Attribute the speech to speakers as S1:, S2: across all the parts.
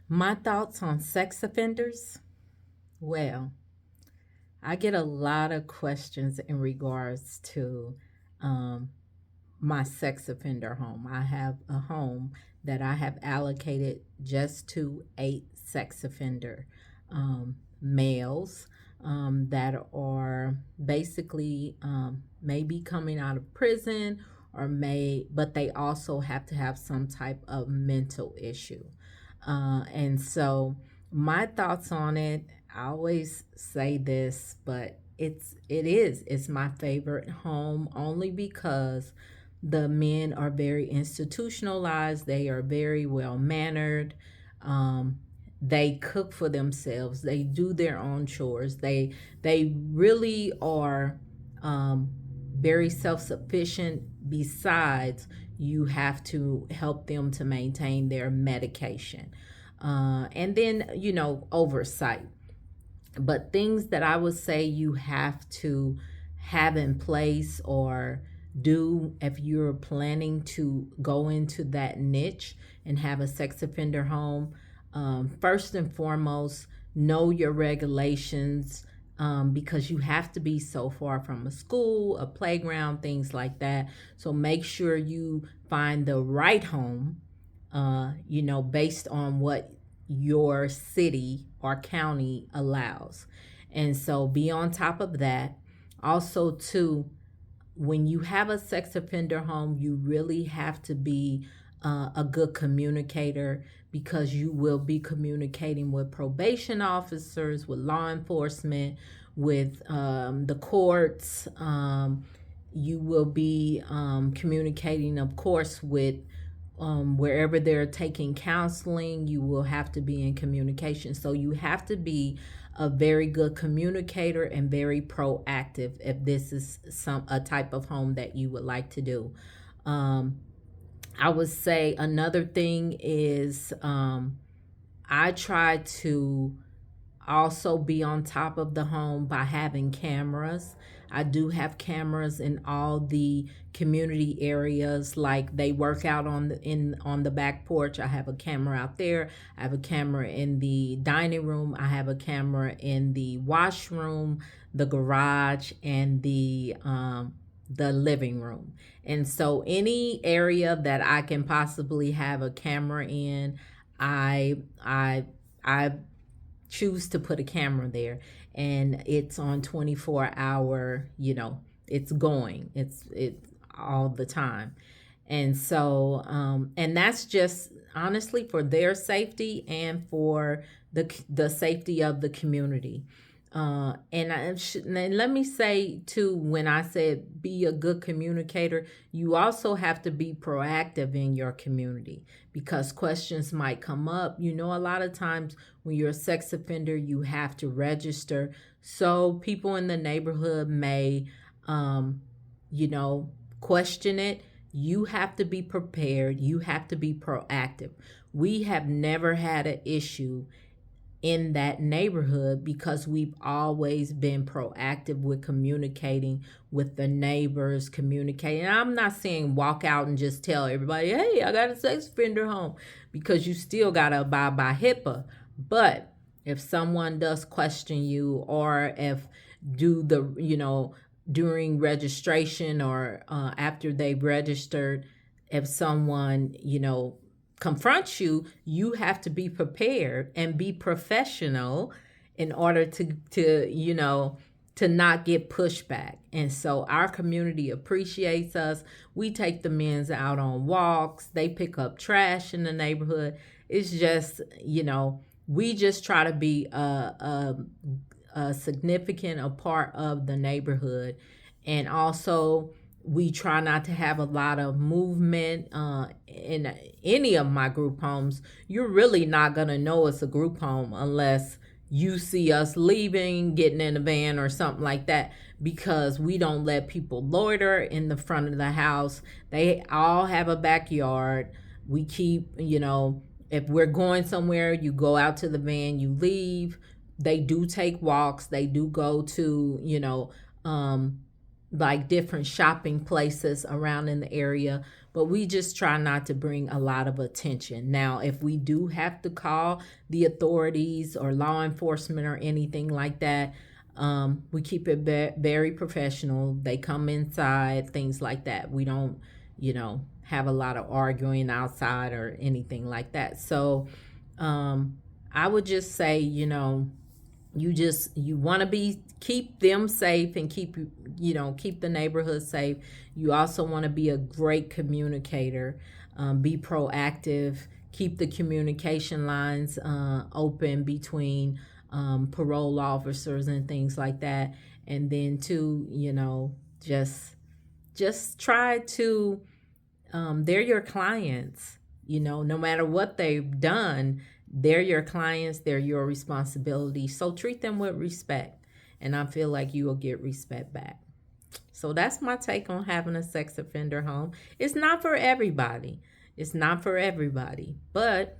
S1: My thoughts on sex offenders? Well, I get a lot of questions in regards to um, my sex offender home. I have a home that I have allocated just to eight sex offender males that are basically maybe coming out of prison or but they also have to have some type of mental issue. And so my thoughts on it, I always say this, but it's my favorite home only because the men are very institutionalized. They are very well mannered. Um, they cook for themselves. They do their own chores. They really are um, very self sufficient. Besides, you have to help them to maintain their medication, and then oversight. But things that I would say you have to have in place or do if you're planning to go into that niche and have a sex offender home. First and foremost, know your regulations, because you have to be so far from a school, a playground, things like that. So make sure you find the right home, based on what your city or county allows. And so be on top of that. Also, too, when you have a sex offender home, you really have to be a good communicator, because you will be communicating with probation officers, with law enforcement, with the courts. You will be communicating, of course, with wherever they're taking counseling. You will have to be in communication. So you have to be a very good communicator and very proactive if this is a type of home that you would like to do. Um, I would say another thing is I try to also be on top of the home by having cameras. I do have cameras in all the community areas. Like they work out on the back porch. I have a camera out there. I have a camera in the dining room. I have a camera in the washroom, the garage, and the living room. And so any area that I can possibly have a camera in, I choose to put a camera there, and it's on 24-hour, it's going, it's all the time. And so and that's just honestly for their safety and for the safety of the community. And let me say too, when I said be a good communicator, you also have to be proactive in your community, because questions might come up. A lot of times when you're a sex offender, you have to register. So people in the neighborhood may, um, you know, question it. You have to be prepared. You have to be proactive. We have never had an issue in that neighborhood because we've always been proactive with communicating with the neighbors, communicating. I'm not saying walk out and just tell everybody, hey, I got a sex offender home, because you still got to abide by HIPAA. But if someone does question you, or if during registration, or after they've registered, if someone, confronts you, you have to be prepared and be professional in order to not get pushback. And so our community appreciates us. We take the men's out on walks. They pick up trash in the neighborhood. It's just, we just try to be a significant a part of the neighborhood. And also, we try not to have a lot of movement in any of my group homes. You're really not going to know it's a group home unless you see us leaving, getting in a van or something like that, because we don't let people loiter in the front of the house. They all have a backyard. We keep, if we're going somewhere, you go out to the van, you leave. They do take walks. They do go to, like different shopping places around in the area, but we just try not to bring a lot of attention. Now, if we do have to call the authorities or law enforcement or anything like that, we keep it very professional. They come inside, things like that. We don't, have a lot of arguing outside or anything like that. So, I would just say, you want to be keep them safe and keep the neighborhood safe. You also want to be a great communicator, be proactive, keep the communication lines open between parole officers and things like that. And then too, just try to they're your clients, no matter what they've done. They're your clients, they're your responsibility. So treat them with respect. And I feel like you will get respect back. So that's my take on having a sex offender home. It's not for everybody. It's not for everybody. But,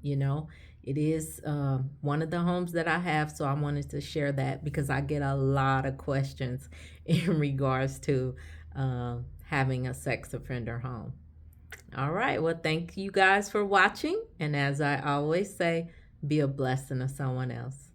S1: you know, it is one of the homes that I have. So I wanted to share that because I get a lot of questions in regards to having a sex offender home. All right. Well, thank you guys for watching. And as I always say, be a blessing to someone else.